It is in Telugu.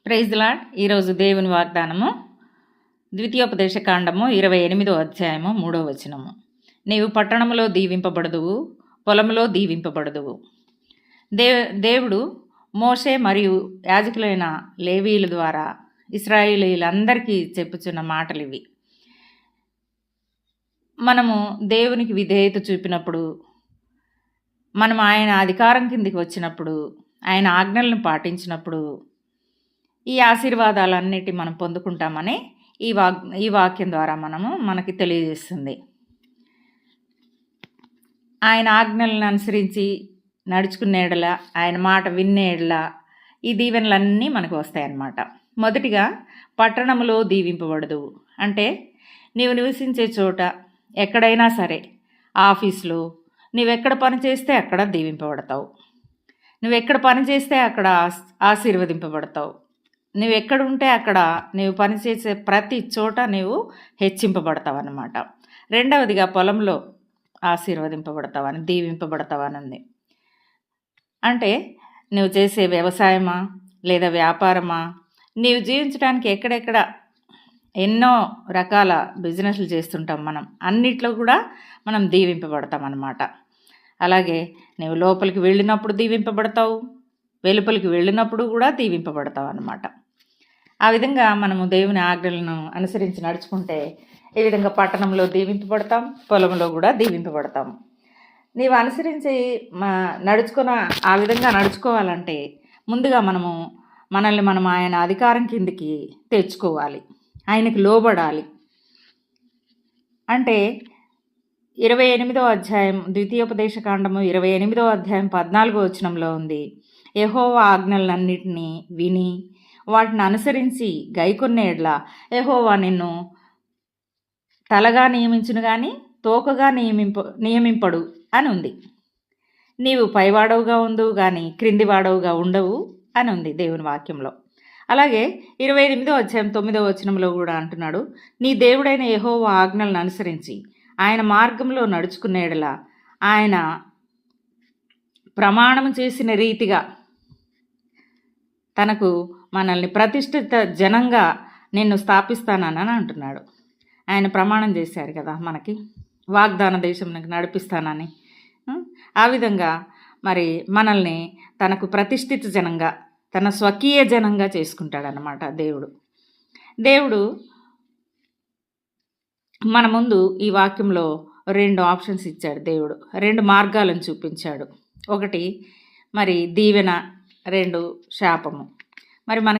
Praise the lord. ఈరోజు దేవుని వాగ్దానము ద్వితీయోపదేశ కాండము 28వ అధ్యాయము 3వ వచనము. నీవు పట్టణములో దీవింపబడదువు, పొలములో దీవింపబడదువు. దేవుడు మోషే మరియు యాజకులైన లేవీయుల ద్వారా ఇశ్రాయేలీయులందరికీ చెప్పుచున్న మాటలు ఇవి. మనము దేవునికి విధేయత చూపినప్పుడు, మనం ఆయన అధికారం కిందికి వచ్చినప్పుడు, ఆయన ఆజ్ఞలను పాటించినప్పుడు ఈ ఆశీర్వాదాలన్నిటి మనం పొందుకుంటామని ఈ వాక్యం ద్వారా మనకి తెలియజేస్తుంది. ఆయన ఆజ్ఞలను అనుసరించి నడుచుకునేడల, ఆయన మాట వినేడల ఈ దీవెనలన్నీ మనకు వస్తాయన్నమాట. మొదటిగా పట్టణములో దీవింపబడదు అంటే నీవు నివసించే చోట ఎక్కడైనా సరే, ఆఫీస్లో నువ్వెక్కడ పని చేస్తే అక్కడ దీవింపబడతావు, నువ్వెక్కడ పని చేస్తే అక్కడ ఆశీర్వదింపబడతావు, నువ్వు ఎక్కడుంటే అక్కడ నీవు పనిచేసే ప్రతి చోట నీవు హెచ్చింపబడతావు అన్నమాట. రెండవదిగా పొలంలో ఆశీర్వదింపబడతావని, దీవింపబడతావని. అంటే నువ్వు చేసే వ్యవసాయమా లేదా వ్యాపారమా, నీవు జీవించడానికి ఎక్కడెక్కడ ఎన్నో రకాల బిజినెస్లు చేస్తుంటాం మనం, అన్నిట్లో కూడా మనం దీవింపబడతాం అన్నమాట. అలాగే నువ్వు లోపలికి వెళ్ళినప్పుడు దీవింపబడతావు, వెలుపలికి వెళ్ళినప్పుడు కూడా దీవింపబడతావు అన్నమాట. ఆ విధంగా మనము దేవుని ఆజ్ఞలను అనుసరించి నడుచుకుంటే ఈ విధంగా పట్టణంలో దీవింపబడతాం, పొలంలో కూడా దీవింపబడతాం. నీవు అనుసరించి ఆ విధంగా నడుచుకోవాలంటే ముందుగా మనల్ని మనం ఆయన అధికారం కిందికి తెచ్చుకోవాలి, ఆయనకు లోబడాలి. అంటే 28వ అధ్యాయం ద్వితీయోపదేశ కాండము 28వ అధ్యాయం 14వ వచనంలో ఉంది, యెహోవా ఆజ్ఞలన్నిటినీ విని వాటిని అనుసరించి గైకొన్న యెడల యెహోవా నిన్ను తలగా నియమించును కానీ తోకగా నియమింపడు అని ఉంది. నీవు పైవాడవుగా ఉండువు కానీ క్రిందివాడవుగా ఉండవు అని ఉంది దేవుని వాక్యంలో. అలాగే 28వ అధ్యాయం 9వ వచనంలో కూడా అంటున్నాడు, నీ దేవుడైన యెహోవా ఆజ్ఞలను అనుసరించి ఆయన మార్గంలో నడుచుకున్న యెడల ఆయన ప్రమాణం చేసిన రీతిగా తనకు మనల్ని ప్రతిష్ఠిత జనంగా నిన్ను స్థాపిస్తానని అంటున్నాడు. ఆయన ప్రమాణం చేశారు కదా మనకి, వాగ్దాన దేశం నడిపిస్తానని. ఆ విధంగా మరి మనల్ని తనకు ప్రతిష్ఠిత జనంగా, తన స్వకీయ జనంగా చేసుకుంటాడనమాట దేవుడు మన ముందు ఈ వాక్యంలో 2 ఆప్షన్స్ ఇచ్చాడు. దేవుడు 2 మార్గాలను చూపించాడు. ఒకటి మరి దీవెన, 2 శాపము. మరి